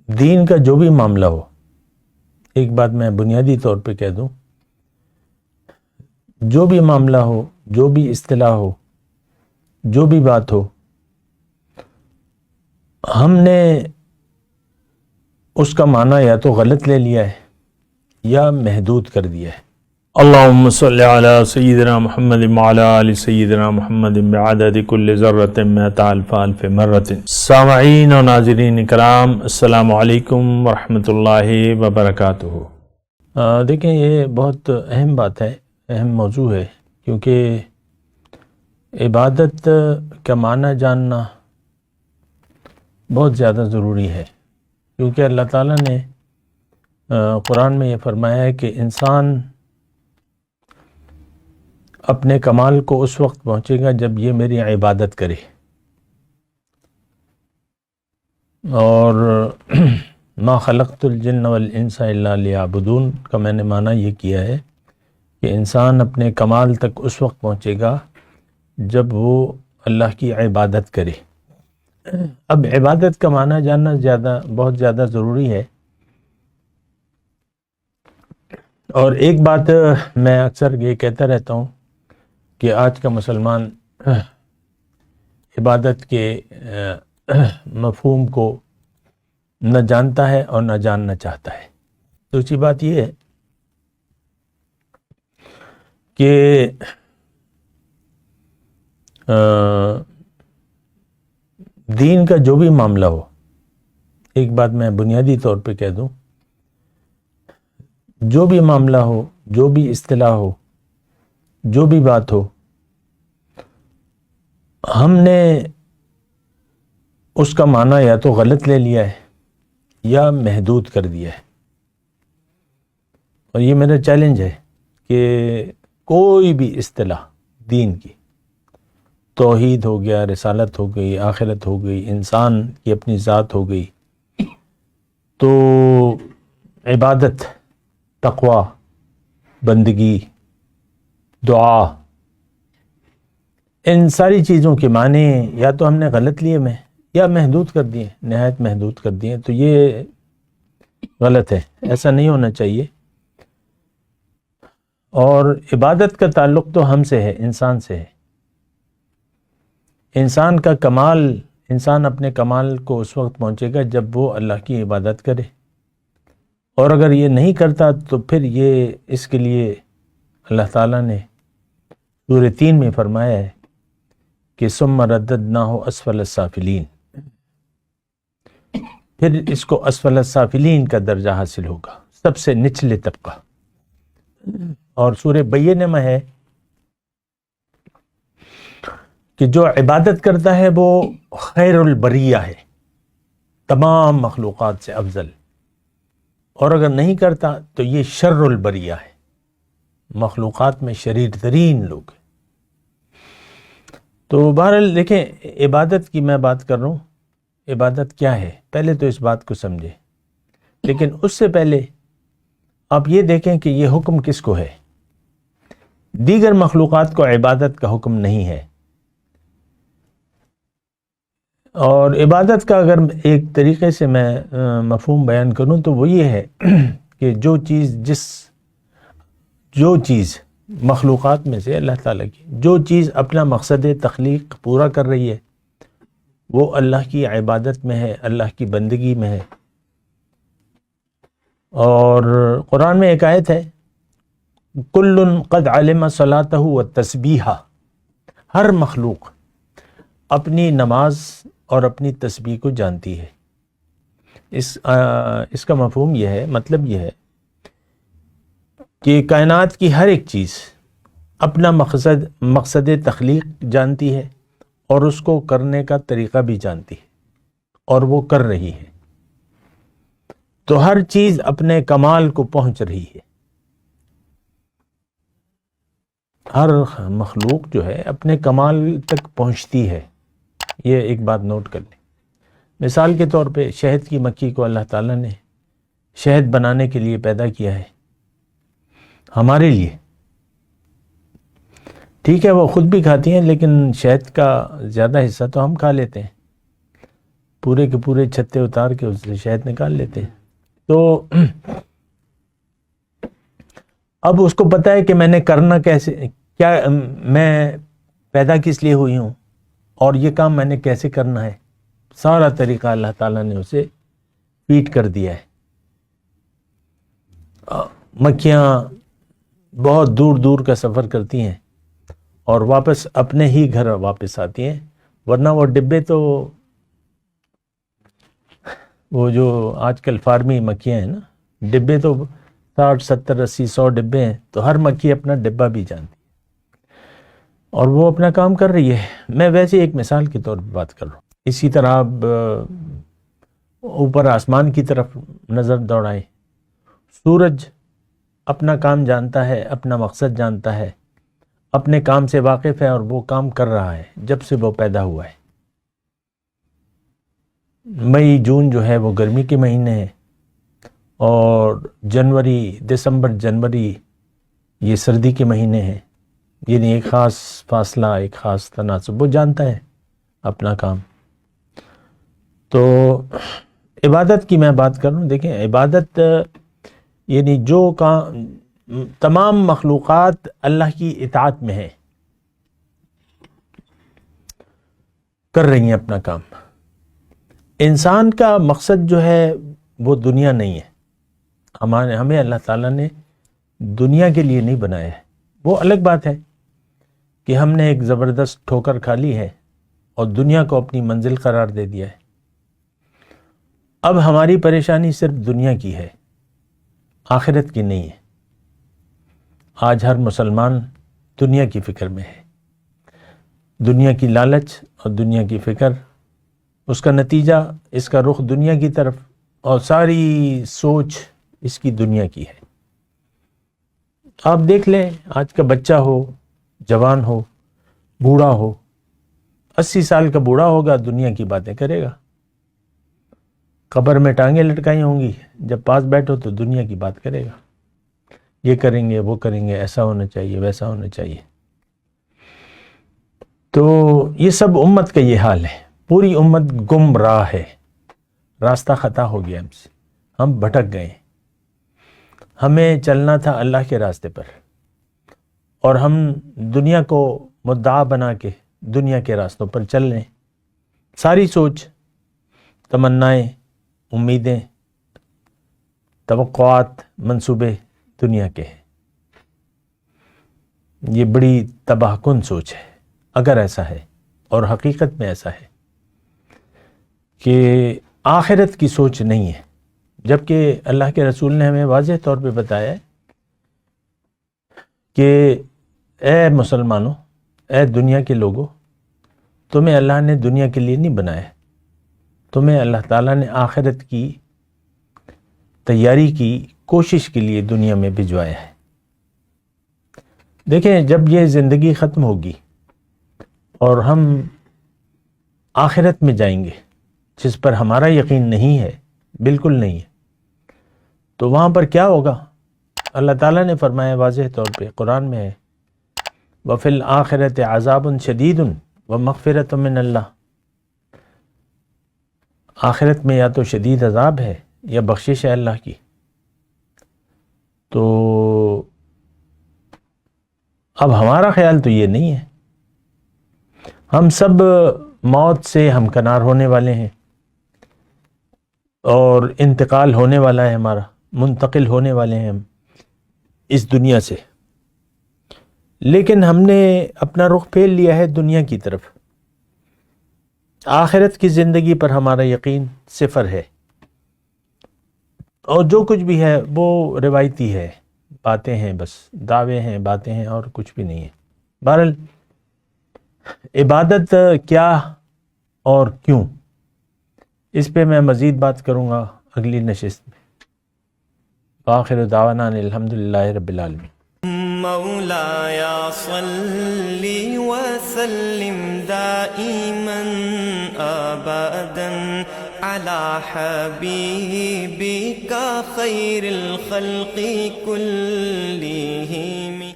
دین کا جو بھی معاملہ ہو، ایک بات میں بنیادی طور پہ کہہ دوں، جو بھی معاملہ ہو، جو بھی اصطلاح ہو، جو بھی بات ہو، ہم نے اس کا معنی یا تو غلط لے لیا ہے یا محدود کر دیا ہے۔ اللہم صلی علی سیدنا محمد وعلی آل سیدنا محمد بعدد کل ذرۃ مئۃ الف الف مرۃ۔ سامعین و ناظرین کرام، السلام علیکم ورحمۃ اللہ وبرکاتہ۔ دیکھیں، یہ بہت اہم بات ہے، اہم موضوع ہے، کیونکہ عبادت کا معنی جاننا بہت زیادہ ضروری ہے، کیونکہ اللہ تعالیٰ نے قرآن میں یہ فرمایا ہے کہ انسان اپنے کمال کو اس وقت پہنچے گا جب یہ میری عبادت کرے، اور ما خلقت الجن والانس الا لیعبدون کا میں نے معنی یہ کیا ہے کہ انسان اپنے کمال تک اس وقت پہنچے گا جب وہ اللہ کی عبادت کرے۔ اب عبادت کا معنی جاننا بہت زیادہ ضروری ہے، اور ایک بات میں اکثر یہ کہتا رہتا ہوں کہ آج کا مسلمان عبادت کے مفہوم کو نہ جانتا ہے اور نہ جاننا چاہتا ہے۔ دوسری بات یہ ہے کہ دین کا جو بھی معاملہ ہو، ایک بات میں بنیادی طور پہ کہہ دوں، جو بھی معاملہ ہو، جو بھی اصطلاح ہو، جو بھی بات ہو، ہم نے اس کا معنی یا تو غلط لے لیا ہے یا محدود کر دیا ہے۔ اور یہ میرا چیلنج ہے کہ کوئی بھی اصطلاح دین کی، توحید ہو گیا، رسالت ہو گئی، آخرت ہو گئی، انسان کی اپنی ذات ہو گئی، تو عبادت، تقوی، بندگی، دعا، ان ساری چیزوں کے معنی یا تو ہم نے غلط لیے میں یا محدود کر دیے، نہایت محدود کر دیے، تو یہ غلط ہے، ایسا نہیں ہونا چاہیے۔ اور عبادت کا تعلق تو ہم سے ہے، انسان سے ہے۔ انسان کا کمال، انسان اپنے کمال کو اس وقت پہنچے گا جب وہ اللہ کی عبادت کرے، اور اگر یہ نہیں کرتا تو پھر یہ اس کے لیے اللہ تعالیٰ نے سورہ 3 میں فرمایا ہے کہ ثم رددناہ اسفل السافلین، پھر اس کو اسفل السافلین کا درجہ حاصل ہوگا، سب سے نچلے طبقہ۔ اور سورہ بینہ میں ہے کہ جو عبادت کرتا ہے وہ خیر البریہ ہے، تمام مخلوقات سے افضل، اور اگر نہیں کرتا تو یہ شر البریہ ہے، مخلوقات میں شریر ترین لوگ ہیں۔ تو بہرحال دیکھیں، عبادت کی میں بات کر رہا ہوں، عبادت کیا ہے پہلے تو اس بات کو سمجھیں، لیکن اس سے پہلے آپ یہ دیکھیں کہ یہ حکم کس کو ہے۔ دیگر مخلوقات کو عبادت کا حکم نہیں ہے، اور عبادت کا اگر ایک طریقے سے میں مفہوم بیان کروں تو وہ یہ ہے کہ جو چیز مخلوقات میں سے اللہ تعالیٰ کی جو چیز اپنا مقصد تخلیق پورا کر رہی ہے وہ اللہ کی عبادت میں ہے، اللہ کی بندگی میں ہے۔ اور قرآن میں ایک آیت ہے، کل قد علم صلاتہ والتسبیحہ، ہر مخلوق اپنی نماز اور اپنی تسبیح کو جانتی ہے۔ اس کا مفہوم یہ ہے، مطلب یہ ہے کہ کائنات کی ہر ایک چیز اپنا مقصد تخلیق جانتی ہے، اور اس کو کرنے کا طریقہ بھی جانتی ہے، اور وہ کر رہی ہے۔ تو ہر چیز اپنے کمال کو پہنچ رہی ہے، ہر مخلوق جو ہے اپنے کمال تک پہنچتی ہے۔ یہ ایک بات نوٹ کر لیں۔ مثال کے طور پہ شہد کی مکھی کو اللہ تعالیٰ نے شہد بنانے کے لیے پیدا کیا ہے، ہمارے لیے۔ ٹھیک ہے، وہ خود بھی کھاتی ہیں، لیکن شہد کا زیادہ حصہ تو ہم کھا لیتے ہیں۔ پورے کے پورے چھتے اتار کے اس سے شہد نکال لیتے ہیں. تو اب اس کو پتہ ہے کہ میں نے کرنا کیسے، کیا میں پیدا کس لیے ہوئی ہوں اور یہ کام میں نے کیسے کرنا ہے. سارا طریقہ اللہ تعالیٰ نے اسے فیڈ کر دیا ہے. مکھیاں بہت دور دور کا سفر کرتی ہیں اور واپس اپنے ہی گھر واپس آتی ہیں، ورنہ وہ ڈبے تو، وہ جو آج کل فارمی مکھیاں ہیں نا، ڈبے تو 60 70 80 100 ڈبے ہیں، تو ہر مکھی اپنا ڈبہ بھی جانتی ہے اور وہ اپنا کام کر رہی ہے. میں ویسے ایک مثال کے طور پہ بات کر رہا ہوں. اسی طرح اب اوپر آسمان کی طرف نظر دوڑائیں. سورج اپنا کام جانتا ہے، اپنا مقصد جانتا ہے، اپنے کام سے واقف ہے اور وہ کام کر رہا ہے جب سے وہ پیدا ہوا ہے. مئی جون جو ہے وہ گرمی کے مہینے ہیں اور جنوری دسمبر جنوری یہ سردی کے مہینے ہیں. یعنی ایک خاص فاصلہ، ایک خاص تناسب، وہ جانتا ہے اپنا کام. تو عبادت کی میں بات کروں. دیکھیں عبادت یعنی جو کام تمام مخلوقات اللہ کی اطاعت میں ہیں، کر رہی ہیں اپنا کام. انسان کا مقصد جو ہے وہ دنیا نہیں ہے. ہمیں اللہ تعالیٰ نے دنیا کے لیے نہیں بنایا ہے. وہ الگ بات ہے کہ ہم نے ایک زبردست ٹھوکر کھا لی ہے اور دنیا کو اپنی منزل قرار دے دیا ہے. اب ہماری پریشانی صرف دنیا کی ہے، آخرت کی نہیں ہے. آج ہر مسلمان دنیا کی فکر میں ہے. دنیا کی لالچ اور دنیا کی فکر، اس کا نتیجہ اس کا رخ دنیا کی طرف، اور ساری سوچ اس کی دنیا کی ہے. آپ دیکھ لیں آج کا بچہ ہو، جوان ہو، بوڑھا ہو، 80 سال کا بوڑھا ہوگا دنیا کی باتیں کرے گا. قبر میں ٹانگیں لٹکائی ہوں گی، جب پاس بیٹھو تو دنیا کی بات کرے گا. یہ کریں گے، وہ کریں گے، ایسا ہونا چاہیے، ویسا ہونا چاہیے. تو یہ سب امت کا یہ حال ہے. پوری امت گمراہ ہے، راستہ خطا ہو گیا ہم سے، ہم بھٹک گئے. ہمیں چلنا تھا اللہ کے راستے پر اور ہم دنیا کو مدعا بنا کے دنیا کے راستوں پر چل رہے ہیں. ساری سوچ، تمنائیں، امیدیں، توقعات، منصوبے دنیا کے ہیں. یہ بڑی تباہ کن سوچ ہے اگر ایسا ہے، اور حقیقت میں ایسا ہے کہ آخرت کی سوچ نہیں ہے. جبکہ اللہ کے رسول نے ہمیں واضح طور پہ بتایا ہے کہ اے مسلمانوں، اے دنیا کے لوگوں، تمہیں اللہ نے دنیا کے لیے نہیں بنایا، تمہیں اللہ تعالیٰ نے آخرت کی تیاری کی کوشش کے لیے دنیا میں بھجوایا ہے. دیکھیں جب یہ زندگی ختم ہوگی اور ہم آخرت میں جائیں گے جس پر ہمارا یقین نہیں ہے، بالکل نہیں ہے، تو وہاں پر کیا ہوگا؟ اللہ تعالیٰ نے فرمایا واضح طور پہ قرآن میں ہے، وَفِي الْآخِرَةِ عَذَابٌ شَدِيدٌ وَمَغْفِرَةٌ مِّنَ اللَّهِ. آخرت میں یا تو شدید عذاب ہے یا بخشش ہے اللہ کی. تو اب ہمارا خیال تو یہ نہیں ہے. ہم سب موت سے ہمکنار ہونے والے ہیں اور انتقال ہونے والا ہے ہمارا، منتقل ہونے والے ہیں ہم اس دنیا سے. لیکن ہم نے اپنا رخ پھیر لیا ہے دنیا کی طرف. آخرت کی زندگی پر ہمارا یقین صفر ہے، اور جو کچھ بھی ہے وہ روایتی ہے، باتیں ہیں، بس دعوے ہیں، باتیں ہیں، اور کچھ بھی نہیں ہے. بہرحال عبادت کیا اور کیوں، اس پہ میں مزید بات کروں گا اگلی نشست میں. آخر دعوانا الحمدللہ رب العالمین. مولایا صلی وسلم دائما ابدا على حبیبک خیر الخلق کلہم.